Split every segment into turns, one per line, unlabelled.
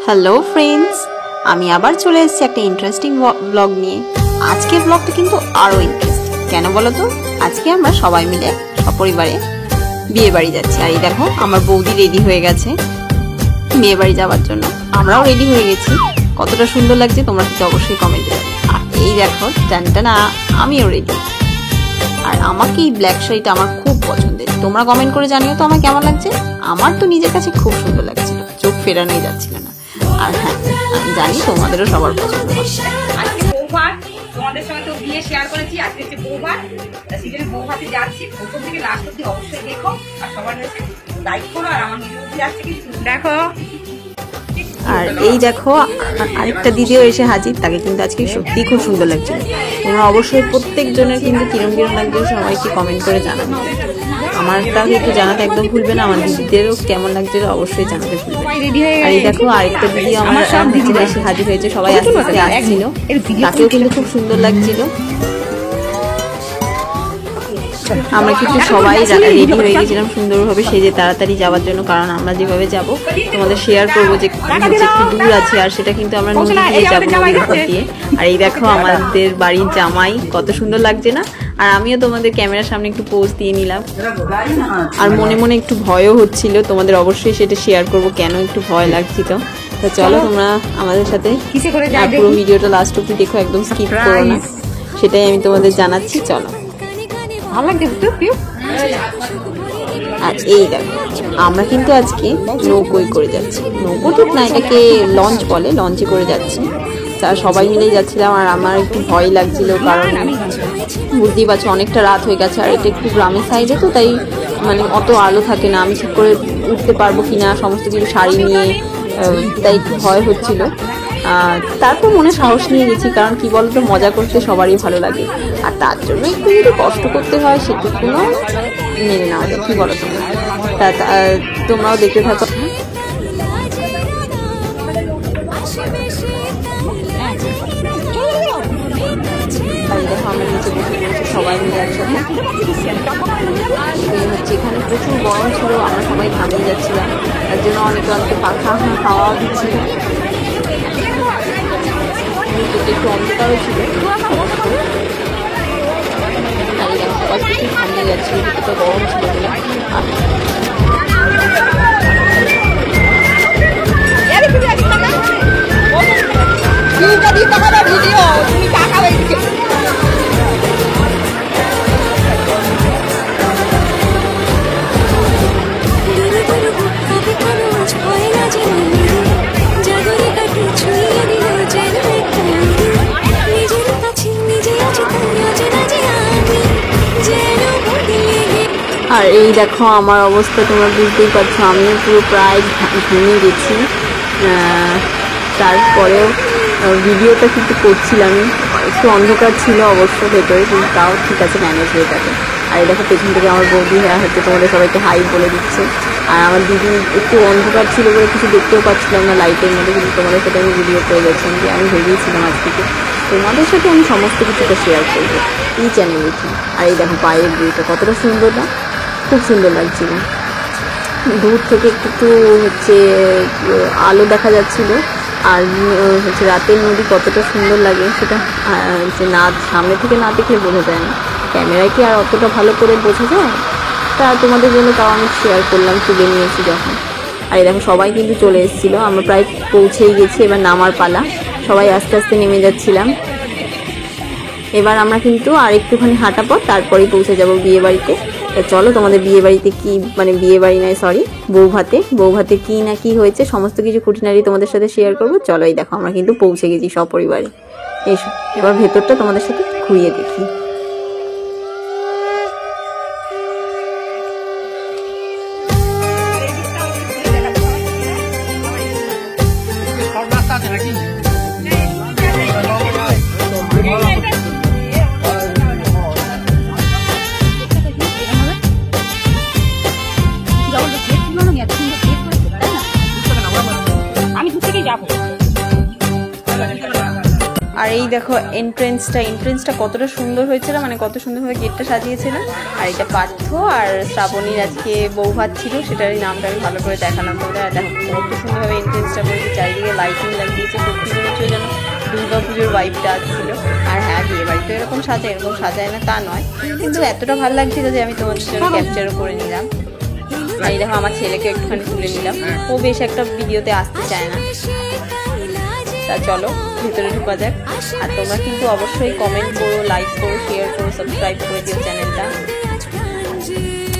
Hello friends, আমি আবার চলে এসেছি একটা ইন্টারেস্টিং ব্লগ নিয়ে। আজকে ব্লগটা কিন্তু আরো ইন্টারেস্টিং। কেন বলো তো? আজকে আমরা সবাই মিলে সপরিবারে বিয়ে বাড়ি যাচ্ছি। আর এই দেখো, আমার বৌদি রেডি হয়ে গেছে বিয়ে বাড়ি যাওয়ার জন্য। আমরাও রেডি হয়ে গেছি। কতটা সুন্দর লাগছে তোমরা কিন্তু অবশ্যই কমেন্টে জানাবে। আর এই দেখো, জানটা না, আমিও রেডি। আর আমাকে এই ব্ল্যাক শাড়িটা আমার খুব পছন্দের। তোমরা কমেন্ট করে জানিও তো আমার কেমন লাগছে। আমার তো নিজের কাছে খুব সুন্দর লাগছিল, চোখ ফেরানোই যাচ্ছিল না। আর হ্যাঁ, আমি জানি তোমাদেরও সবার পছন্দ।
তোমাদের সঙ্গে তো বিয়ে শেয়ার করেছি, আজকে হচ্ছে বৌভাত, সেখানে বৌভাতে যাচ্ছি। প্রথম থেকে লাস্ট অব্দি অবশ্যই দেখো, আর সবার হচ্ছে লাইক করো। আর আমার ভিডিও আসছে কিন্তু দেখো।
আর এই দেখো, আরেকটা দিদিও এসে হাজির। তাকে কিন্তু আজকে সত্যি খুব সুন্দর লাগছে। তোমরা অবশ্যই প্রত্যেকজনের কিন্তু কিরম কিরম লাগছে সবাইকে কমেন্ট করে জানাবে। আমারটাও কিন্তু জানাতে একদম ভুলবে না, আমার দিদিদেরও কেমন লাগছে অবশ্যই জানাতে ভুলবে। আর এই দেখো, আরেকটা দিদি আমার সব দিদিরা এসে হাজির হয়েছে। সবাই আস্তে আস্তে আসছিল, তাকেও কিন্তু খুব সুন্দর লাগছিল। আমরা কিন্তু সবাই রেডি হয়ে গেছিলাম সুন্দরভাবে সেজে তাড়াতাড়ি যাওয়ার জন্য, কারণ আমরা যেভাবে যাব তোমাদের শেয়ার করবো যে একটু দূর আছে। আর সেটা কিন্তু আমরা নদী দিয়ে যাবো, নদীর উপর দিয়ে। আর এই দেখো, আমাদের বাড়ির জামাই কত সুন্দর লাগছে না? আর আমিও তোমাদের ক্যামেরার সামনে একটু পোজ দিয়ে নিলাম। আর মনে মনে একটু ভয়ও হচ্ছিল, তোমাদের অবশ্যই সেটা শেয়ার করবো কেন একটু ভয় লাগছিল। তো চলো, তোমরা আমাদের সাথে পুরো ভিডিওটা লাস্ট অব্দি দেখো, একদম স্কিপ করো না, সেটাই আমি তোমাদের জানাচ্ছি। চলো। আর এই দেখো, আমরা কিন্তু আজকে নৌকোয় করে যাচ্ছি। নৌকো ঠিক না, এটাকে লঞ্চ বলে, লঞ্চে করে যাচ্ছি। তা সবাই মিলেই যাচ্ছিলাম। আর আমার একটু ভয় লাগছিল, কারণ বুঝতেই পারছো অনেকটা রাত হয়ে গেছে। আর এটা একটু গ্রামের সাইডে তো, তাই মানে অত আলো থাকে না। আমি ঠিক করে উঠতে পারবো কিনা সমস্ত কিছু শাড়ি নিয়ে, তাই একটু ভয় হচ্ছিল। তারপর মনে সাহস নিয়ে গেছি, কারণ কি বলতো, মজা করতে সবারই ভালো লাগে। আর তার জন্য একটু যদি কষ্ট করতে হয় সেটুকুও মেনে নেওয়া যায়। কি বলো তোমরা? তোমরাও দেখতে থাকো। আর দেখো, আমরা নিচে বসে পড়েছি সবাই মিলে একসাথে। হচ্ছে এখানে প্রচুর গরম ছিল, আমরা সবাই ঘামিয়ে যাচ্ছিলাম। তার জন্য অনেকে অনেকে পাখা খাওয়া দিচ্ছিল। একটু অন্ধকারও ছিল, আর এই দেখো সবাই প্রচুর ঘামিয়ে যাচ্ছিল, একটু গরম ছিল বলে। আর এই দেখো, আমার অবস্থা তোমরা বুঝতেই পারছো, আমিও পুরো প্রায় ঘুমিয়ে গেছি। তারপরেও ভিডিওটা কিন্তু করছিলাম, একটু অন্ধকার ছিল অবশ্য ভেতরে, কিন্তু তাও ঠিক আছে, ম্যানেজ হয়ে যাবে। আর এই দেখো, পেছন থেকে আমার বৌদি হচ্ছে তোমাদের সবাইকে হাই বলে দিচ্ছে। আর আমার দিদি একটু অন্ধকার ছিল বলে কিছু দেখতেও পাচ্ছিলাম না লাইটের মধ্যে, কিন্তু তোমাদের সাথে আমি ভিডিও করে গেছিলাম যে আমি ভেবেছিলাম আজ থেকে তোমাদের সাথে আমি সমস্ত কিছুটা শেয়ার করবো এই চ্যানেলে। আর এই দেখো, পায়ের বইটা কতটা সুন্দর না? খুব সুন্দর লাগছিল। দূর থেকে একটু হচ্ছে আলো দেখা যাচ্ছিল। আর হচ্ছে রাতের নদী কতটা সুন্দর লাগে সেটা হচ্ছে না, সামনে থেকে না দেখলে বোঝা যায় না। ক্যামেরায় কি আর অতটা ভালো করে বোঝা যায়? তা তোমাদের জন্য তাও আমি শেয়ার করলাম, তুলে নিয়েছি যখন। আর এই দেখো, সবাই কিন্তু চলে এসেছিলো, আমরা প্রায় পৌঁছেই গেছি। এবার নামার পালা, সবাই আস্তে আস্তে নেমে যাচ্ছিলাম। এবার আমরা কিন্তু আর একটুখানি হাঁটা পর তারপরেই পৌঁছে যাব বিয়ে বাড়িতে। চলো, তোমাদের বিয়ে বাড়িতে কি, মানে বিয়ে বাড়ি নয় সরি, বৌভাতে কি না কি হয়েছে সমস্ত কিছু খুঁটিনাটি তোমাদের সাথে শেয়ার করবো। চলো, এই দেখো, আমরা কিন্তু পৌঁছে গেছি সপরিবারে। এসো, এবার ভেতরটা তোমাদের সাথে ঘুরিয়ে দেখি। আর আর এই দেখো এন্ট্রেন্সটা কতটা সুন্দর হয়েছিল, মানে কত সুন্দরভাবে গেটটা সাজিয়েছিল। আর এটা পার্থ আর শ্রাবণীর আজকে বউ ভাত ছিল, সেটারই নামটা আমি ভালো করে দেখালাম তোমরা। দেখো কত সুন্দরভাবে এন্ট্রেন্সটা করেছে, চারিদিকে লাইটিং লাগিয়েছে, সত্যি মনে হচ্ছে যেন দুর্গা পুজোর ভাইবটা আসছিল। আর হ্যাঁ, বিয়ে বাড়িতে এরকম সাজায় না তা নয়, কিন্তু এতটা ভালো লাগছিল যে আমি তোমাদের জন্য ক্যাপচারও করে নিলাম। আর এই দেখো আমার ছেলেকে একটুখানি তুলে নিলাম, ও বেশ একটা ভিডিওতে আসতে চায় না। তা চলো ভেতরে ঢোকা যাক। আর তোমরা কিন্তু অবশ্যই কমেন্ট করো, লাইক করো, শেয়ার করো, সাবস্ক্রাইব করে দিও চ্যানেলটা।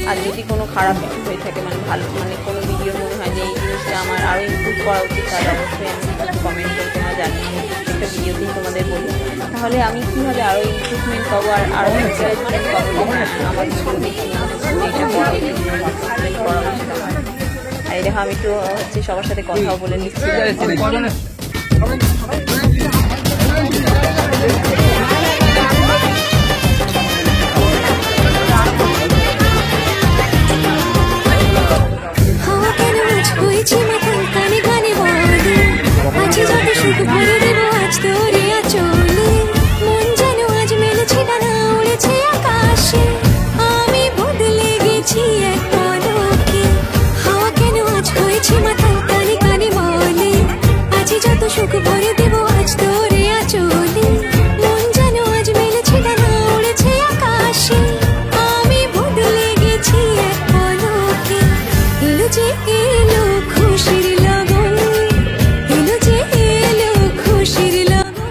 আর যদি কোনো খারাপ কিছু হয়ে থাকে, মানে ভালো, মানে কোনো ভিডিও মনে হয় যে এই জিনিসটা আমার আরও ইমপ্রুভ করা উচিত, তাহলে অবশ্যই আমি কমেন্ট করে তোমরা জানিয়ে একটা ভিডিওতেই তোমাদের বলি, তাহলে আমি কীভাবে আরও ইমপ্রুভমেন্ট পাবো আর আরও এনকারেজমেন্ট পাবো আমার ভিডিও দেখে এটা করা উচিত, করা উচিত আমার। আর এই দেখো আমি একটু হচ্ছে সবার সাথে কথাও বলে নিচ্ছি।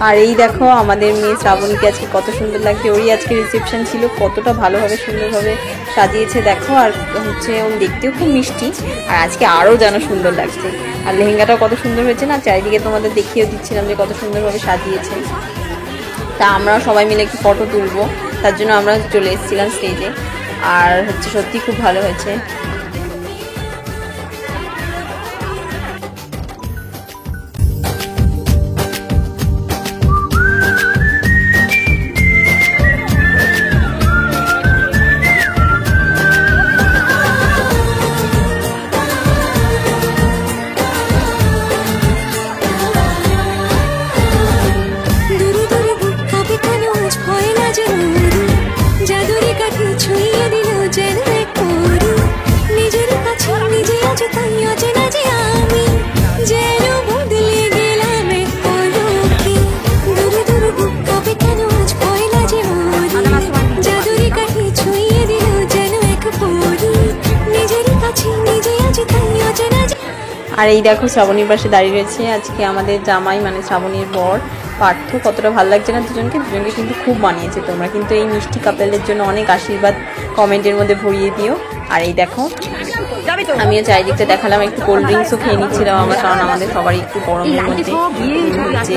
আর এই দেখো আমাদের মেয়ে শ্রাবণীকে আজকে কত সুন্দর লাগছে, ওরই আজকে রিসেপশন ছিল, কতটা ভালোভাবে সুন্দরভাবে সাজিয়েছে দেখো। আর হচ্ছে ও দেখতেও খুব মিষ্টি, আর আজকে আরও যেন সুন্দর লাগছে। আর লেহেঙ্গাটাও কত সুন্দর হয়েছে না, চারিদিকে তোমাদের দেখিয়েও দিচ্ছিলাম যে কত সুন্দরভাবে সাজিয়েছে। তা আমরাও সবাই মিলে একটু ফটো তুলবো, তার জন্য আমরা চলে এসেছিলাম স্টেজে। আর হচ্ছে সত্যি খুব ভালো হয়েছে। আর এই দেখো শ্রাবণীর পাশে দাঁড়িয়ে রয়েছে আজকে আমাদের জামাই, মানে শ্রাবণীর বর পার্থ। কতটা ভালো লাগছে না দুজনকে কিন্তু খুব মানিয়েছে। তোমরা কিন্তু এই মিষ্টি কাপেলের জন্য অনেক আশীর্বাদ কমেন্টের মধ্যে ভরিয়ে দিও। আর এই দেখো আমিও চারিদিকটা দেখালাম, একটু কোল্ড ড্রিঙ্কসও খেয়ে নিচ্ছিলাম আমরা, কারণ আমাদের সবারই একটু গরমের মধ্যে যে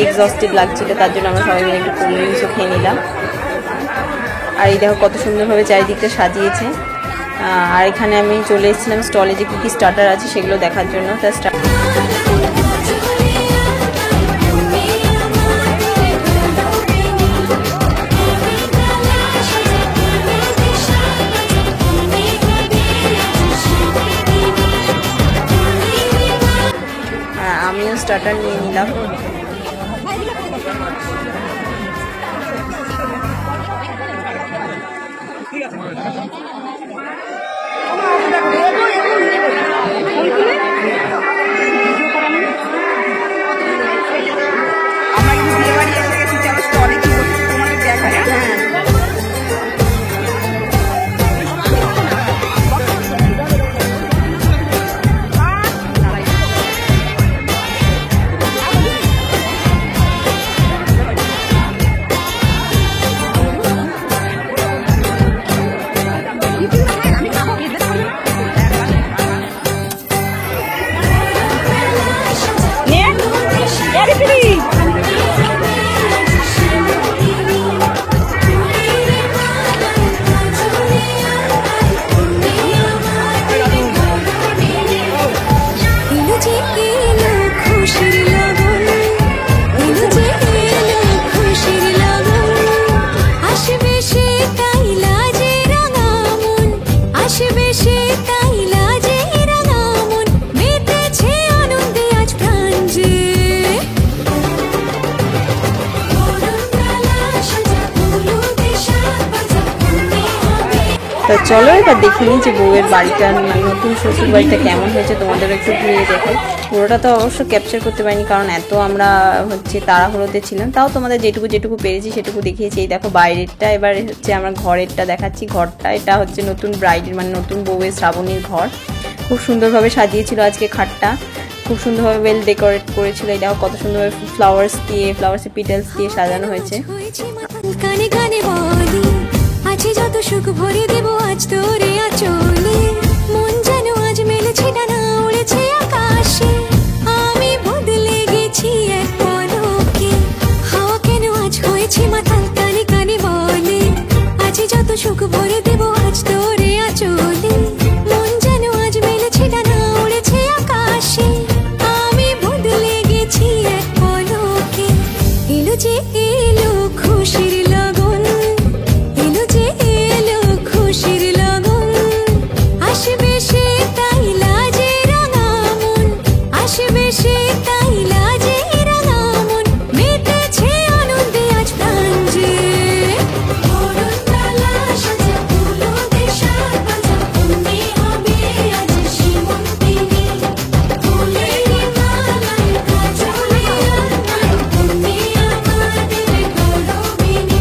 এক্সস্টেড লাগছিল, তার জন্য আমরা সবাই মিলে একটু কোল্ড ড্রিঙ্কসও খেয়ে নিলাম। আর এই দেখো কত সুন্দরভাবে চারিদিকটা সাজিয়েছে। আর এখানে আমি চলে এসেছিলাম স্টলে যে কী কী স্টার্টার আছে সেগুলো দেখার জন্য। আমিও স্টার্টার নিয়ে নিলাম। তো চলো এবার দেখে নিই যে বউয়ের বাড়িটা, নতুন শ্বশুর বাড়িটা কেমন হয়েছে, তোমাদের একটু ঘুরিয়ে দেখো। পুরোটা তো অবশ্য ক্যাপচার করতে পারিনি, কারণ এত আমরা তাড়াহুড়োতে ছিলাম। তাও তোমাদের যেটুকু পেরেছি সেটুকু দেখিয়েছি। এই দেখো বাইরেরটা, এবার আমরা ঘরেরটা দেখাচ্ছি। ঘরটা এটা নতুন ব্রাইডের নতুন বউয়ের শ্রাবণীর ঘর। খুব সুন্দরভাবে সাজিয়েছিল আজকে খাটটা, খুব সুন্দরভাবে ওয়েল ডেকোরেট করেছিল। এই দেখো কত সুন্দরভাবে ফ্লাওয়ার্সের পিটেলস দিয়ে সাজানো হয়েছে।
কানে কানে বলি আছে যত সুখ ভরে দেব আজ তোরে আচলে, মন যেন আজ মেলেছে ডানা উড়েছে আকাশে, আমি বদলে গেছি এক পলকে, হাওয়া কেন আজ হয়েছে মাতাল কানে কানে বলে আছে যত সুখ ভরে দেব আজ তোরে আচলে, মন যেন আজ মেলেছে ডানা উড়েছে আকাশে, আমি বদলে গেছি এক পলকে। এলো যে এলো খুশির লগন, এলো যে এলো খুশির লগন, আসবে সে তাই লাজে রাঙা মন, আসবে সে তাই লাজে রাঙা মন, মেতেছে আনন্দে আজ প্রাণ যে, বরণডালা সাজা ফুলো দেশা বাজা, বন্দি হবে আজ সীমন্তিনী, ফুলের মালায় কাজলে আনায়, বন্দি আমাদের গৌরবিনী।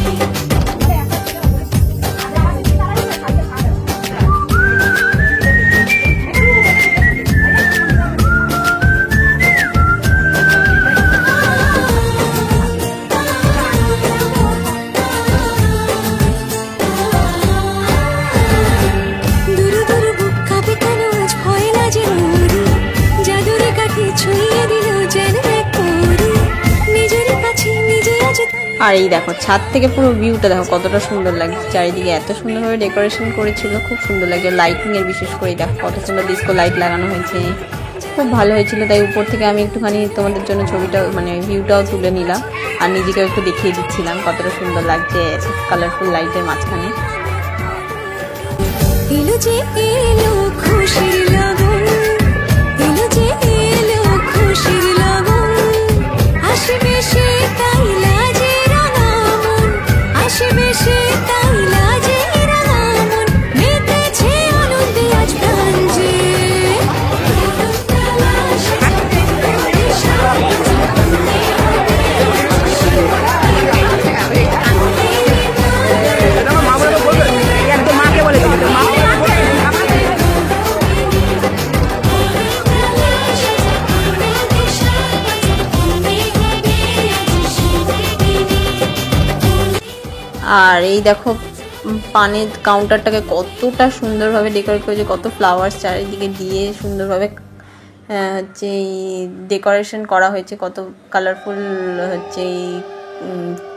দুরু দুরু বুক কাঁপে কেন আজ ভয় লাজে মরি, জাদুরে কাঠি ছুঁয়ে দিল যেন এক পরি, নিজের কাছে নিজে আজ
আর এই দেখো ছাদ থেকে পুরো ভিউটা দেখো কতটা সুন্দর লাগছে। চারিদিকে এত সুন্দরভাবে ডেকোরেশন করেছিল, খুব সুন্দর লাগছে। লাইটিং এর বিশেষ করে দেখো কত সুন্দর ডিস্কো লাইট লাগানো হয়েছে, খুব ভালো হয়েছিল। তাই উপর থেকে আমি একটুখানি তোমাদের জন্য ছবিটা ভিউটাও তুলে নিলাম, আর নিজেকে একটু দেখিয়ে দিচ্ছিলাম কতটা সুন্দর লাগছে কালারফুল লাইটের মাঝখানে।
এলো যে এলো খুশির লগন, এলো যে এলো খুশির লগন, আসবে সে তাই লাজে রাঙা মন, আসবে সে তাই লাজে রাঙা মন, মেতেছে আনন্দে আজ প্রাণ যে, বরণডালা সাজা ফুলো দেশা বাজা, বন্দি হবে আজ সীমন্তিনী,
আর এই দেখো পানের কাউন্টারটাকে কতটা সুন্দরভাবে ডেকোরেট করেছে, কত ফ্লাওয়ার্স চারিদিকে দিয়ে সুন্দরভাবে ডেকোরেশন করা হয়েছে, কত কালারফুল এই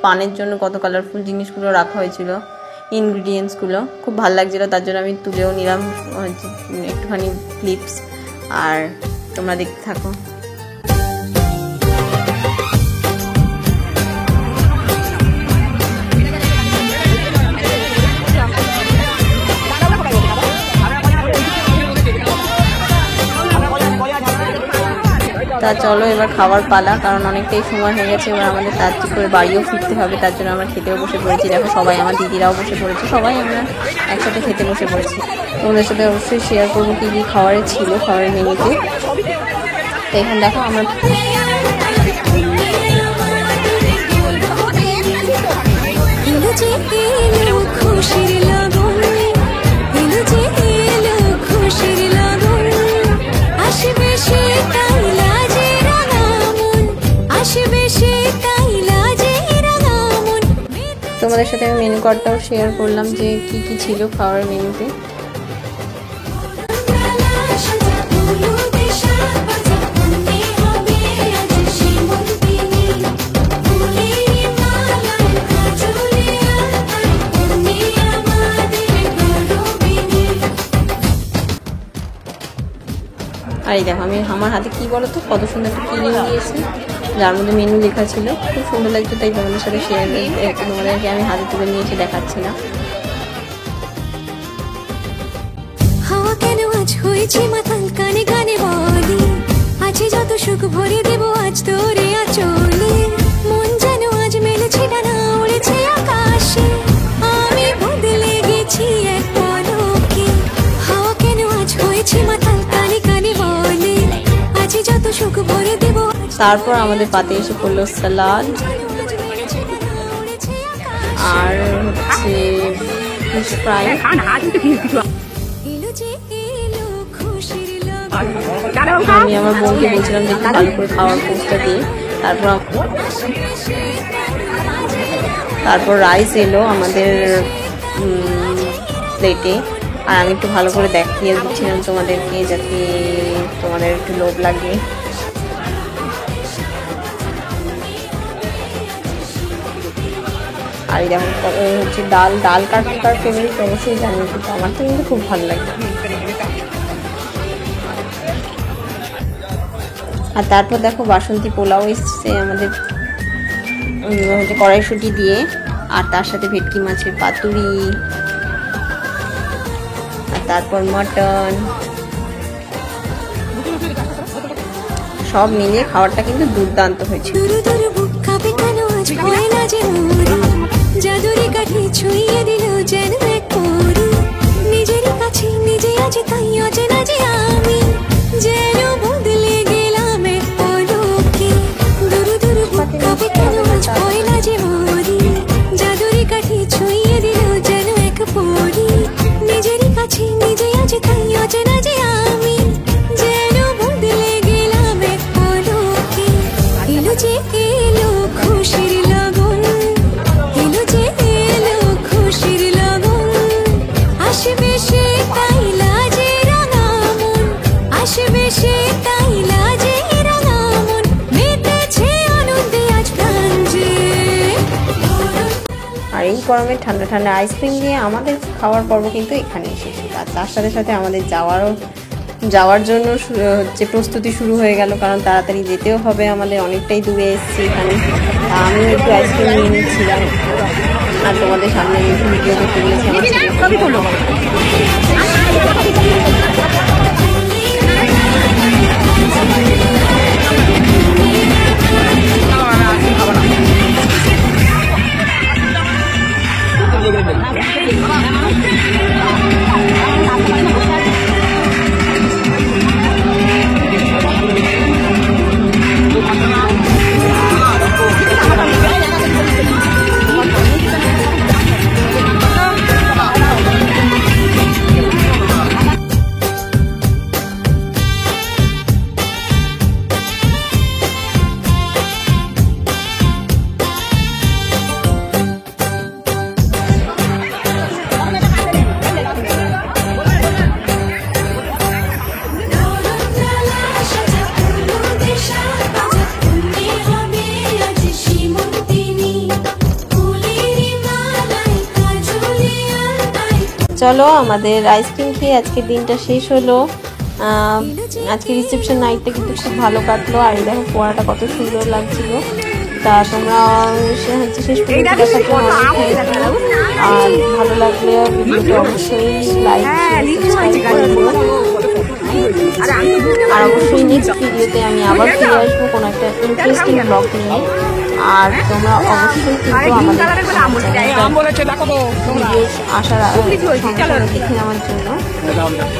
পানের জন্য কত কালারফুল জিনিসগুলো রাখা হয়েছিল, ইনগ্রিডিয়েন্টসগুলো খুব ভালো লাগছিলো। তার জন্য আমি তুলেও নিলাম একটুখানি ক্লিপস, আর তোমরা দেখতে থাকো। তা চলো এবার খাবার পালা, কারণ অনেকটাই সময় হয়ে গেছে। এবার আমাদের তাড়াতাড়ি করে বাড়িও ফিরতে হবে, তার জন্য আমরা খেতেও বসে পড়েছি। দেখো সবাই, আমার দিদিরাও বসে পড়েছে, সবাই আমরা একসাথে খেতে বসে পড়েছি। তোমাদের সাথে অবশ্যই শেয়ার করবো কী কী খাবারের ছিল খাবারের মেনুতে। তো এখানে দেখো আমরা
এলো যে এলো খুশির লগন, এলো যে এলো খুশির লগন, আসবে সে তাই লাজে রাঙা মন, আসবে সে তাই লাজে রাঙা মন।
তোমাদের সাথে আমি মেনু কার্ডটাও শেয়ার করলাম যে কি কি ছিল খাওয়ার মেনুতে। আর এই দেখো আমি আমার হাতে কি বলো তো, কত সুন্দর একটা কি নিয়ে দিয়েছি, যার মধ্যে মেনু লেখা ছিল, খুব সুন্দর লাগছে। তাই তোমাদের সাথে তোমাদেরকে আমি হাতে তুলে নিয়ে এসে দেখাচ্ছিলাম।
হাওয়া কেন আজ হয়েছে মাতাল কানে কানে বলি আছে যত সুখ ভরে দেব আজ তোরে আচলে, মন যেন আজ মেলেছে ডানা উড়েছে আকাশে, আমি বদলে গেছি এক পলকে।
তারপর আমাদের পাতে এসে পড়লো সালাদ আর হচ্ছে ফিশ ফ্রাই।
এলো যে এলো খুশির লগন
আমি আমার বোনকে বলছিলাম যে একটু ভালো করে খাওয়ার পোস্টটা দিয়ে। তারপর রাইস এলো আমাদের প্লেটে, আর আমি একটু ভালো করে দেখিয়ে দিচ্ছিলাম তোমাদেরকে যাতে তোমাদের একটু লোভ লাগে। আর এই দেখো হচ্ছে ডাল কার ফেভারিট অবশ্যই জানি, কিন্তু আমার তো কিন্তু খুব ভালো লাগে। আর তারপর দেখো বাসন্তী পোলাও এসছে আমাদের হচ্ছে কড়াইশুঁটি দিয়ে, আর তার সাথে ভেটকি মাছের পাতুরি, আর তারপর মটন, সব মিলিয়ে খাবারটা কিন্তু দুর্দান্ত হয়েছিল।
দুরু দুরু বুক কাঁপে কেন আজ পয়লা যে মোর জাদুরি কাঠি ছুঁয়ে দিল যেন এক পরি নিজেরই কাছে নিজে আছি তাই অচেনা যে আমি যেন বদলে গেলাম এক পলকে। দুরু দুরু বুক কাঁপে কেন আজ পয়লা যে মোরি জাদুরি কাঠি ছুঁয়ে দিল যেন এক পরি নিজেরই কাছে নিজে আছি তাই অচেনা যে আমি যেন বদলে গেলাম এক পলকে। এলো যে এলো খুশির লগন, এলো যে এলো খুশির লগন, আসবে সে তাই লাজে রাঙা মন, আসবে সে তাই লাজে রাঙা মন, মেতেছে আনন্দে আজ প্রাণ যে।
আর এই গরমে ঠান্ডা ঠান্ডা আইসক্রিম দিয়ে আমাদের খাওয়ার পর্ব কিন্তু এখানেই শেষ। আর তার সাথে সাথে আমাদের যাওয়ার জন্য হচ্ছে প্রস্তুতি শুরু হয়ে গেল, কারণ তাড়াতাড়ি যেতেও হবে, আমাদের অনেকটাই দূরে এসেছি এখানে। আমিও একটু আইসক্রিম নিয়ে নিচ্ছিলাম, আর তোমাদের সামনে ভিডিও করতে গেছি আমার চলো আমাদের আইসক্রিম খেয়ে আজকের দিনটা শেষ হলো। আজকে রিসেপশন নাইটটা কিন্তু খুব ভালো কাটলো। আর এই দেখো ফোয়ারাটা কত সুন্দর লাগছিল। তা তোমরা শেষ পর্যন্ত দেখার জন্য অনেক থ্যাংক ইউ। আর ভালো লাগলে ভিডিওটা অবশ্যই লাইক সাবস্ক্রাইব করে দিও। আর অবশ্যই নেক্সট ভিডিওতে আমি আবার ফিরে আসবো কোনো একটা ইন্টারেস্টিং ব্লগ নিয়ে। আর তোমরা অবশ্যই কিন্তু আমাদের ভিডিও আসার দেখে নেওয়ার জন্য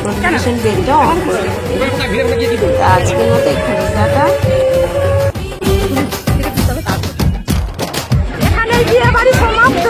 নোটিফিকেশন বেলটা অন করে দিও। আজকের মতো এখানে টাটা।
এখানে বিয়ে বাড়ি সমাপ্ত।